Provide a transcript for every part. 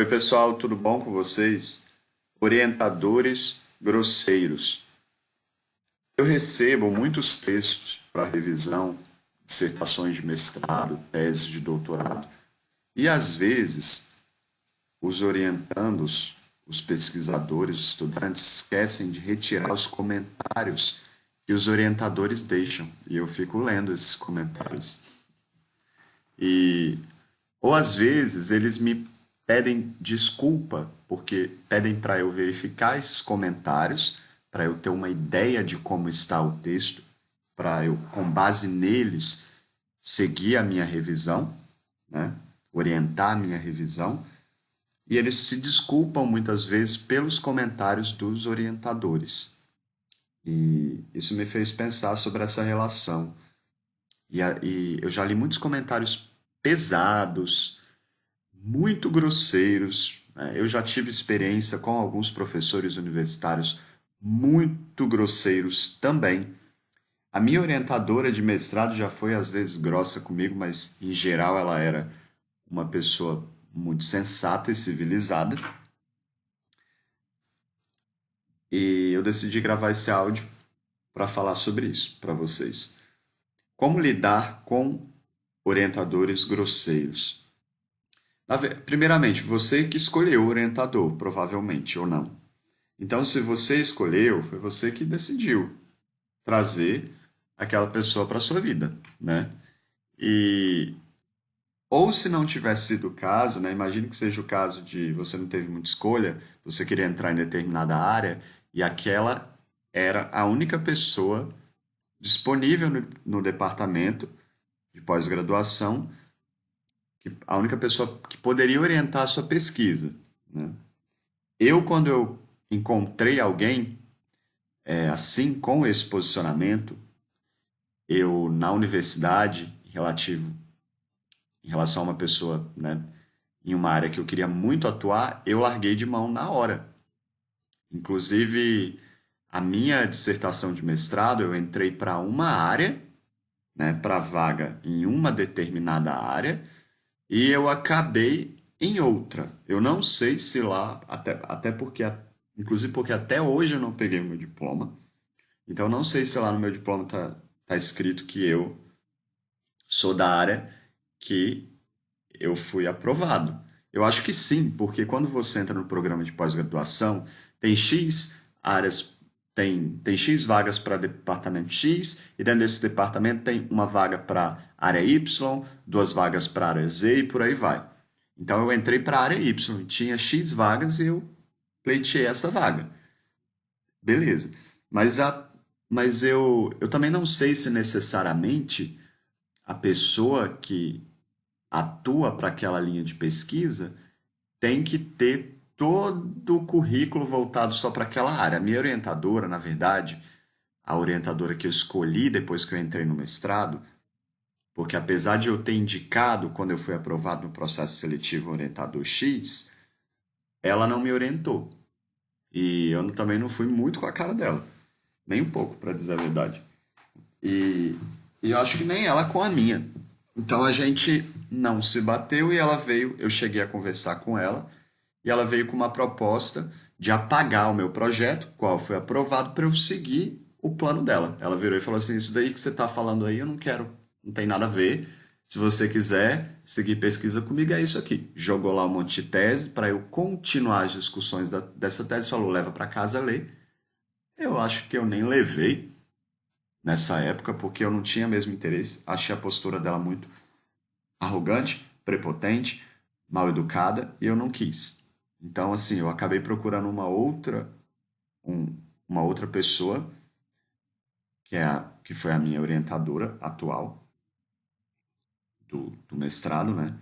Oi, pessoal, tudo bom com vocês? Orientadores grosseiros. Eu recebo muitos textos para revisão, dissertações de mestrado, teses de doutorado, e às vezes os orientandos, os pesquisadores, os estudantes esquecem de retirar os comentários que os orientadores deixam, e eu fico lendo esses comentários. E ou às vezes eles me pedem desculpa, porque pedem para eu verificar esses comentários, para eu ter uma ideia de como está o texto, para eu, com base neles, seguir a minha revisão, né? Orientar a minha revisão. E eles se desculpam muitas vezes pelos comentários dos orientadores. E isso me fez pensar sobre essa relação. E eu já li muitos comentários pesados, muito grosseiros, né? Eu já tive experiência com alguns professores universitários muito grosseiros também. A minha orientadora de mestrado já foi às vezes grossa comigo, mas em geral ela era uma pessoa muito sensata e civilizada. E eu decidi gravar esse áudio para falar sobre isso para vocês. Como lidar com orientadores grosseiros? Primeiramente, você que escolheu o orientador, provavelmente, ou não. Então, se você escolheu, foi você que decidiu trazer aquela pessoa para sua vida, né? E ou se não tivesse sido o caso, né? Imagine que seja o caso de você não teve muita escolha, você queria entrar em determinada área e aquela era a única pessoa disponível no departamento de pós-graduação, a única pessoa que poderia orientar a sua pesquisa, né? Quando eu encontrei alguém assim, com esse posicionamento, eu, na universidade, em relação a uma pessoa, né, em uma área que eu queria muito atuar, eu larguei de mão na hora. Inclusive, a minha dissertação de mestrado, eu entrei para uma área, né, para vaga em uma determinada área, e eu acabei em outra. Eu não sei se lá, até porque, inclusive porque até hoje eu não peguei o meu diploma, então eu não sei se lá no meu diploma tá escrito que eu sou da área que eu fui aprovado. Eu acho que sim, porque quando você entra no programa de pós-graduação, tem X áreas, tem X vagas para departamento X, e dentro desse departamento tem uma vaga para área Y, duas vagas para área Z e por aí vai. Então eu entrei para a área Y, tinha X vagas e eu pleiteei essa vaga. Beleza. Mas, eu também não sei se necessariamente a pessoa que atua para aquela linha de pesquisa tem que ter todo o currículo voltado só para aquela área. A minha orientadora, na verdade, a orientadora que eu escolhi depois que eu entrei no mestrado, porque apesar de eu ter indicado quando eu fui aprovado no processo seletivo orientador X, ela não me orientou. E eu também não fui muito com a cara dela, nem um pouco, para dizer a verdade. E, e eu acho que nem ela com a minha. Então a gente não se bateu e ela veio, eu cheguei a conversar com ela e ela veio com uma proposta de apagar o meu projeto, qual foi aprovado, para eu seguir o plano dela. Ela virou e falou assim: Isso daí que você está falando aí, eu não quero, não tem nada a ver. Se você quiser seguir pesquisa comigo, é isso aqui. Jogou lá um monte de tese para eu continuar as discussões dessa tese. Falou: leva para casa ler. Eu acho que eu nem levei nessa época, porque eu não tinha mesmo interesse. Achei a postura dela muito arrogante, prepotente, mal educada, e eu não quis. Então, assim, eu acabei procurando um- uma outra pessoa, que foi a minha orientadora atual do mestrado, né?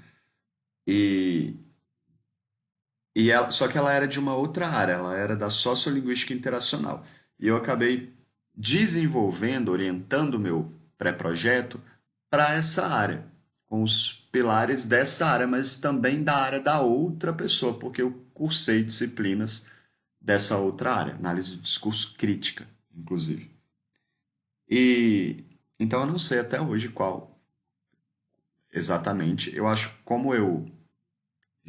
E, só que ela era de uma outra área, ela era da sociolinguística interacional. E eu acabei desenvolvendo, orientando o meu pré-projeto para essa área, com os pilares dessa área, mas também da área da outra pessoa, porque eu cursei disciplinas dessa outra área, análise de discurso crítica, inclusive. E então eu não sei até hoje qual exatamente. Eu acho que como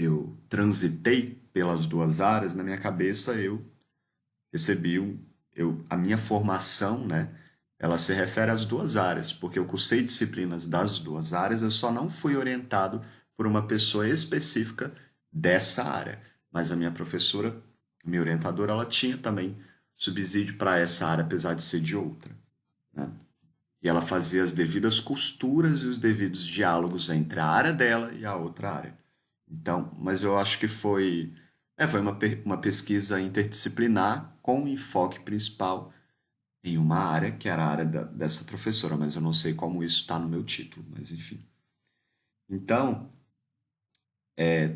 eu transitei pelas duas áreas, na minha cabeça eu recebi a minha formação, né? Ela se refere às duas áreas, porque eu cursei disciplinas das duas áreas, eu só não fui orientado por uma pessoa específica dessa área. Mas a minha professora, minha orientadora, ela tinha também subsídio para essa área, apesar de ser de outra, né? E ela fazia as devidas costuras e os devidos diálogos entre a área dela e a outra área. Então, mas eu acho que foi uma pesquisa interdisciplinar com enfoque principal em uma área, que era a área dessa professora, mas eu não sei como isso está no meu título, mas enfim. Então,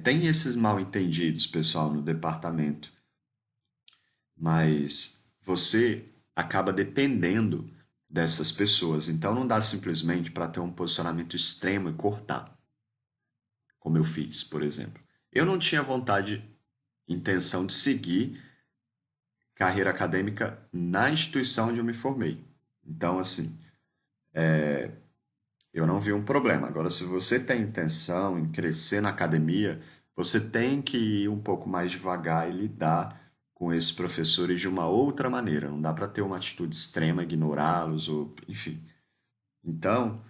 tem esses mal-entendidos, pessoal, no departamento, mas você acaba dependendo dessas pessoas. Então, não dá simplesmente para ter um posicionamento extremo e cortar, como eu fiz, por exemplo. Eu não tinha vontade, intenção de seguir carreira acadêmica na instituição onde eu me formei. Então, assim, eu não vi um problema. Agora, se você tem intenção em crescer na academia, você tem que ir um pouco mais devagar e lidar com esses professores de uma outra maneira. Não dá para ter uma atitude extrema, ignorá-los, ou enfim. Então,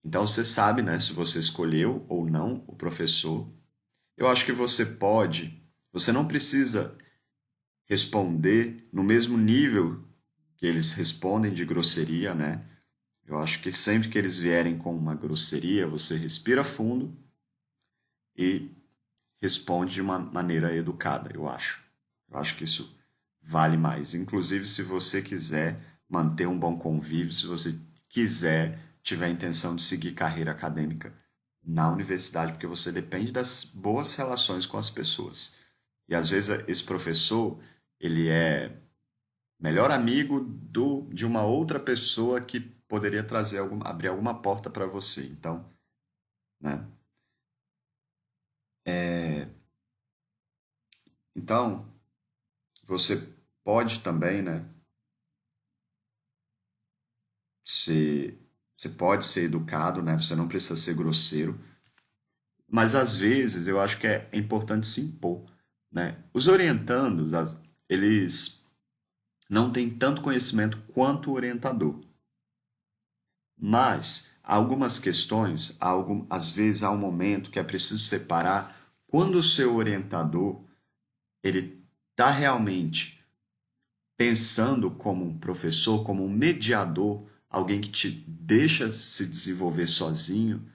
então você sabe, né, se você escolheu ou não o professor. Eu acho que você não precisa responder no mesmo nível que eles respondem de grosseria, né? Eu acho que sempre que eles vierem com uma grosseria, você respira fundo e responde de uma maneira educada, eu acho. Eu acho que isso vale mais. Inclusive, se você quiser manter um bom convívio, se você quiser, tiver a intenção de seguir carreira acadêmica na universidade, porque você depende das boas relações com as pessoas. E às vezes esse professor, ele é melhor amigo de uma outra pessoa que poderia abrir alguma porta para você. Então, né? Então, você pode também, né, ser, você pode ser educado, né? Você não precisa ser grosseiro, mas às vezes eu acho que é importante se impor, né? Os orientandos, eles não têm tanto conhecimento quanto o orientador, mas há algumas questões, às vezes há um momento que é preciso separar quando o seu orientador ele está realmente pensando como um professor, como um mediador, alguém que te deixa se desenvolver sozinho,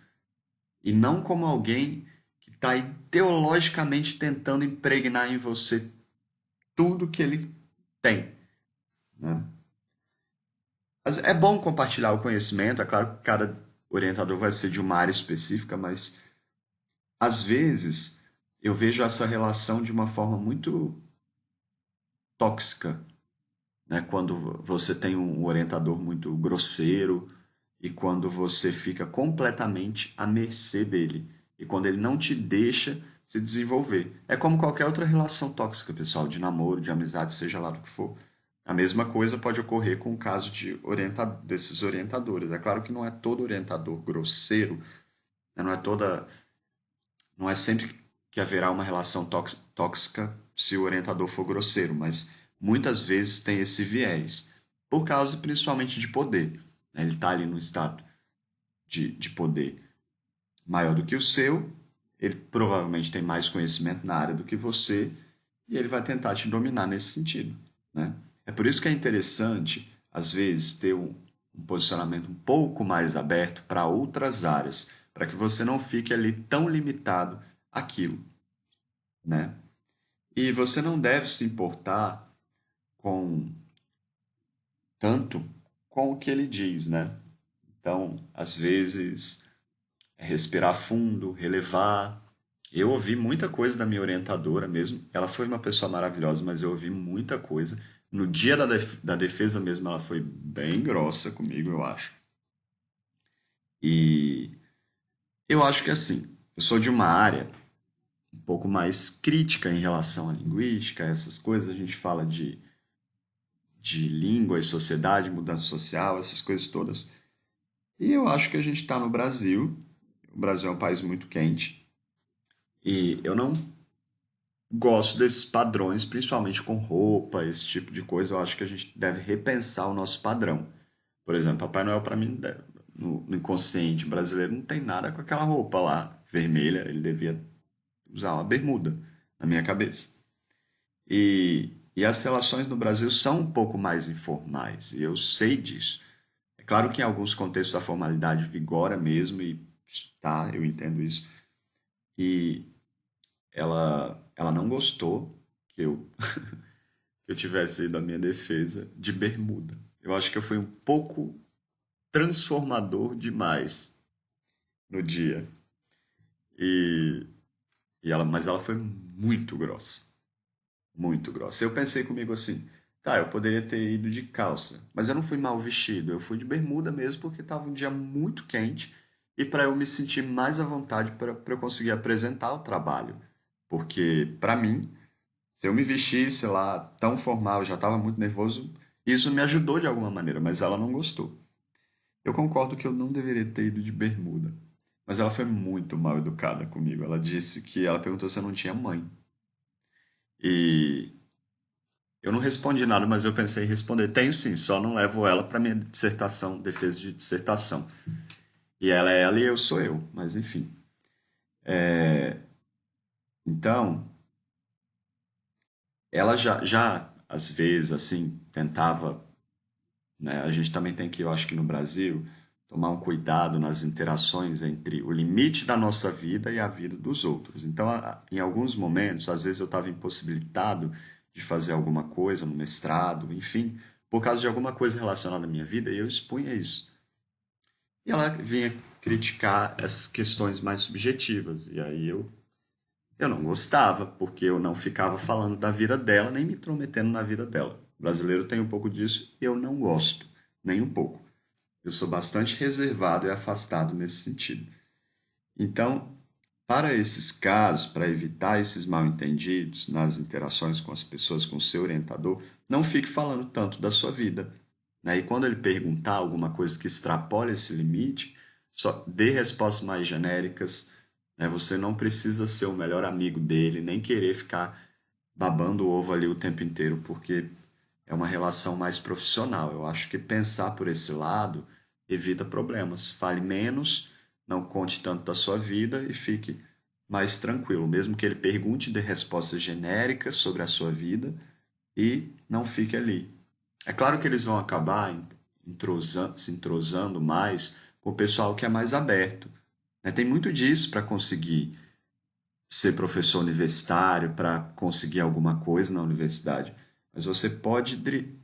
e não como alguém que está ideologicamente tentando impregnar em você tudo que ele tem, né? Mas é bom compartilhar o conhecimento, é claro que cada orientador vai ser de uma área específica, mas às vezes eu vejo essa relação de uma forma muito tóxica, né? Quando você tem um orientador muito grosseiro e quando você fica completamente à mercê dele e quando ele não te deixa se desenvolver. É como qualquer outra relação tóxica, pessoal, de namoro, de amizade, seja lá do que for. A mesma coisa pode ocorrer com o caso desses orientadores. É claro que não é todo orientador grosseiro, né? Não é sempre que haverá uma relação tóxica se o orientador for grosseiro, mas muitas vezes tem esse viés, por causa principalmente de poder, né? Ele está ali no estado de poder maior do que o seu, ele provavelmente tem mais conhecimento na área do que você, e ele vai tentar te dominar nesse sentido, né? É por isso que é interessante, às vezes, ter um posicionamento um pouco mais aberto para outras áreas, para que você não fique ali tão limitado àquilo, né? E você não deve se importar com tanto com o que ele diz, né? Então, às vezes, é respirar fundo, relevar. Eu ouvi muita coisa da minha orientadora mesmo. Ela foi uma pessoa maravilhosa, mas eu ouvi muita coisa. No dia da defesa mesmo, ela foi bem grossa comigo, eu acho. E eu acho que assim, eu sou de uma área um pouco mais crítica em relação à linguística, essas coisas. A gente fala de língua e sociedade, mudança social, essas coisas todas. E eu acho que a gente está no Brasil. O Brasil é um país muito quente e eu não gosto desses padrões, principalmente com roupa, esse tipo de coisa. Eu acho que a gente deve repensar o nosso padrão. Por exemplo, Papai Noel, para mim, no inconsciente brasileiro, não tem nada com aquela roupa lá vermelha. Ele devia usar uma bermuda, na minha cabeça. E as relações no Brasil são um pouco mais informais, e eu sei disso. É claro que em alguns contextos a formalidade vigora mesmo, e tá, eu entendo isso. E ela não gostou que que eu tivesse ido à minha defesa de bermuda. Eu acho que eu fui um pouco transformador demais no dia. E, mas ela foi muito grossa. Muito grossa. Eu pensei comigo assim, tá, eu poderia ter ido de calça, mas eu não fui mal vestido. Eu fui de bermuda mesmo porque estava um dia muito quente e para eu me sentir mais à vontade para eu conseguir apresentar o trabalho. Porque, para mim, se eu me vestisse lá tão formal, eu já estava muito nervoso, isso me ajudou de alguma maneira, mas ela não gostou. Eu concordo que eu não deveria ter ido de bermuda, mas ela foi muito mal educada comigo. Ela disse que ela perguntou se eu não tinha mãe. E eu não respondi nada, mas eu pensei em responder. Tenho sim, só não levo ela para minha dissertação, defesa de dissertação. E ela é ela e eu sou eu, mas enfim. Então, ela já às vezes, assim, tentava, né? A gente também tem que, eu acho que no Brasil, tomar um cuidado nas interações entre o limite da nossa vida e a vida dos outros. Então, em alguns momentos, às vezes eu estava impossibilitado de fazer alguma coisa no mestrado, enfim, por causa de alguma coisa relacionada à minha vida, e eu expunha isso. E ela vinha criticar essas questões mais subjetivas, e aí eu não gostava, porque eu não ficava falando da vida dela, nem me intrometendo na vida dela. O brasileiro tem um pouco disso, e eu não gosto, nem um pouco. Eu sou bastante reservado e afastado nesse sentido. Então, para esses casos, para evitar esses mal-entendidos nas interações com as pessoas, com o seu orientador, não fique falando tanto da sua vida, né? E quando ele perguntar alguma coisa que extrapole esse limite, só dê respostas mais genéricas, né? Você não precisa ser o melhor amigo dele, nem querer ficar babando o ovo ali o tempo inteiro, porque é uma relação mais profissional. Eu acho que pensar por esse lado evita problemas. Fale menos, não conte tanto da sua vida e fique mais tranquilo. Mesmo que ele pergunte de respostas genéricas sobre a sua vida e não fique ali. É claro que eles vão acabar se entrosando mais com o pessoal que é mais aberto, né? Tem muito disso para conseguir ser professor universitário, para conseguir alguma coisa na universidade. Mas você pode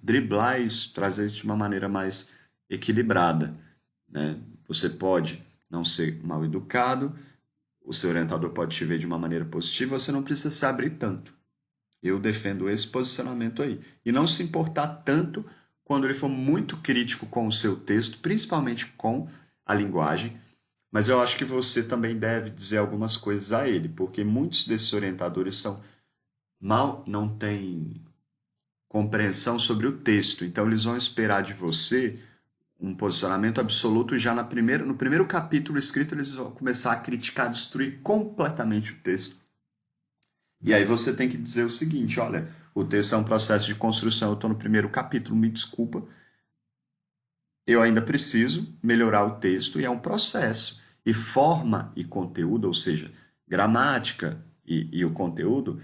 driblar isso, trazer isso de uma maneira mais equilibrada, né? Você pode não ser mal educado, o seu orientador pode te ver de uma maneira positiva, você não precisa se abrir tanto. Eu defendo esse posicionamento aí. E não se importar tanto quando ele for muito crítico com o seu texto, principalmente com a linguagem, mas eu acho que você também deve dizer algumas coisas a ele, porque muitos desses orientadores são não têm compreensão sobre o texto, então eles vão esperar de você um posicionamento absoluto já no primeiro capítulo escrito, eles vão começar a criticar, destruir completamente o texto. E aí você tem que dizer o seguinte, olha, o texto é um processo de construção, eu estou no primeiro capítulo, me desculpa, eu ainda preciso melhorar o texto e é um processo. E forma e conteúdo, ou seja, gramática e o conteúdo,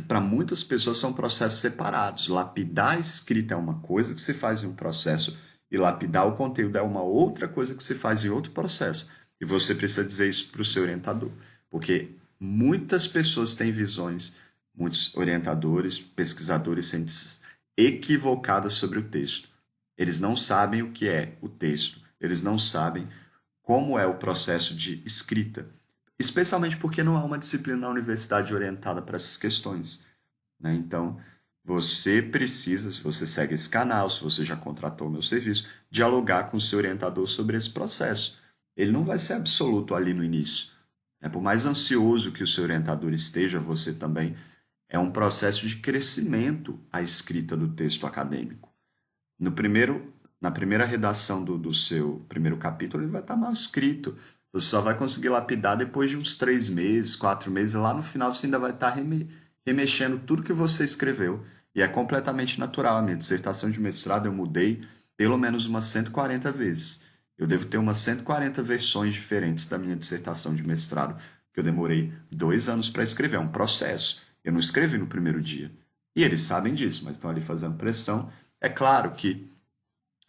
para muitas pessoas são processos separados. Lapidar a escrita é uma coisa que se faz em um processo e lapidar o conteúdo é uma outra coisa que se faz em outro processo. E você precisa dizer isso para o seu orientador, porque muitas pessoas têm visões, muitos orientadores, pesquisadores, cientistas equivocadas sobre o texto. Eles não sabem o que é o texto, eles não sabem como é o processo de escrita, especialmente porque não há uma disciplina na universidade orientada para essas questões, né? Então, você precisa, se você segue esse canal, se você já contratou o meu serviço, dialogar com o seu orientador sobre esse processo. Ele não vai ser absoluto ali no início, né? Por mais ansioso que o seu orientador esteja, você também, é um processo de crescimento a escrita do texto acadêmico. No primeiro, na primeira redação do seu primeiro capítulo, ele vai estar mal escrito. Você só vai conseguir lapidar depois de uns 3 meses, 4 meses. Lá no final você ainda vai estar remexendo tudo que você escreveu. E é completamente natural. A minha dissertação de mestrado eu mudei pelo menos umas 140 vezes. Eu devo ter umas 140 versões diferentes da minha dissertação de mestrado, que eu demorei 2 anos para escrever. É um processo. Eu não escrevi no primeiro dia. E eles sabem disso, mas estão ali fazendo pressão. É claro que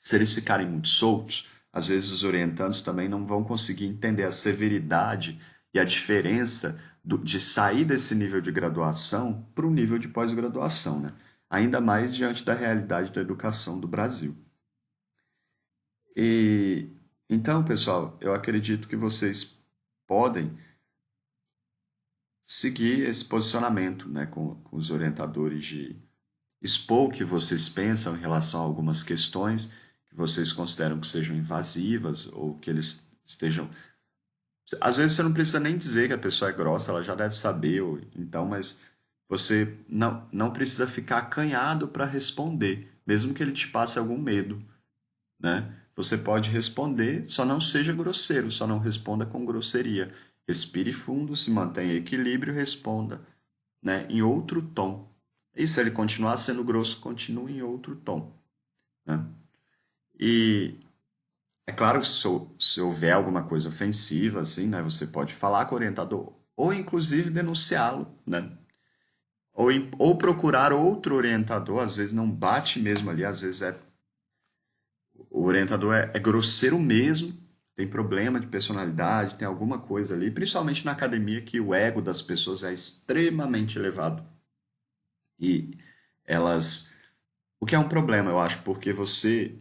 se eles ficarem muito soltos, às vezes os orientandos também não vão conseguir entender a severidade e a diferença de sair desse nível de graduação para o nível de pós-graduação, né? Ainda mais diante da realidade da educação do Brasil. E então, pessoal, eu acredito que vocês podem seguir esse posicionamento, né, com os orientadores de expor o que vocês pensam em relação a algumas questões que vocês consideram que sejam invasivas ou que eles estejam. Às vezes você não precisa nem dizer que a pessoa é grossa, ela já deve saber, então, mas você não precisa ficar acanhado para responder, mesmo que ele te passe algum medo, né? Você pode responder, só não seja grosseiro, só não responda com grosseria. Respire fundo, se mantenha em equilíbrio e responda, né, em outro tom. E se ele continuar sendo grosso, continue em outro tom, né? E é claro que se houver alguma coisa ofensiva, assim, né, você pode falar com o orientador ou inclusive denunciá-lo, né? Ou procurar outro orientador, às vezes não bate mesmo ali, às vezes o orientador é grosseiro mesmo, tem problema de personalidade, tem alguma coisa ali, principalmente na academia que o ego das pessoas é extremamente elevado. E elas. O que é um problema, eu acho, porque você.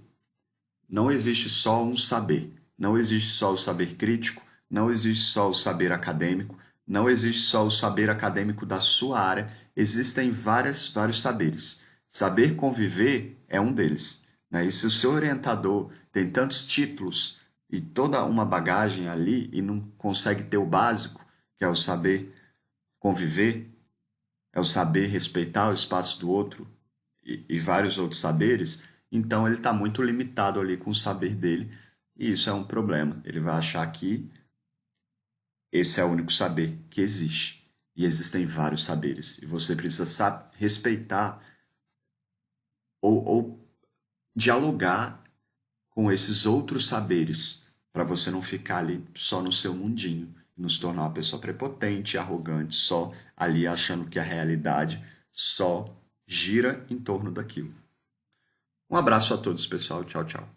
Não existe só um saber. Não existe só o saber crítico, não existe só o saber acadêmico, não existe só o saber acadêmico da sua área. Existem vários saberes. Saber conviver é um deles, né? E se o seu orientador tem tantos títulos e toda uma bagagem ali e não consegue ter o básico, que é o saber conviver, é o saber respeitar o espaço do outro e vários outros saberes, então ele está muito limitado ali com o saber dele, e isso é um problema. Ele vai achar que esse é o único saber que existe. E existem vários saberes. E você precisa respeitar ou dialogar com esses outros saberes, para você não ficar ali só no seu mundinho, e não se tornar uma pessoa prepotente, arrogante, só ali achando que a realidade só gira em torno daquilo. Um abraço a todos, pessoal. Tchau, tchau.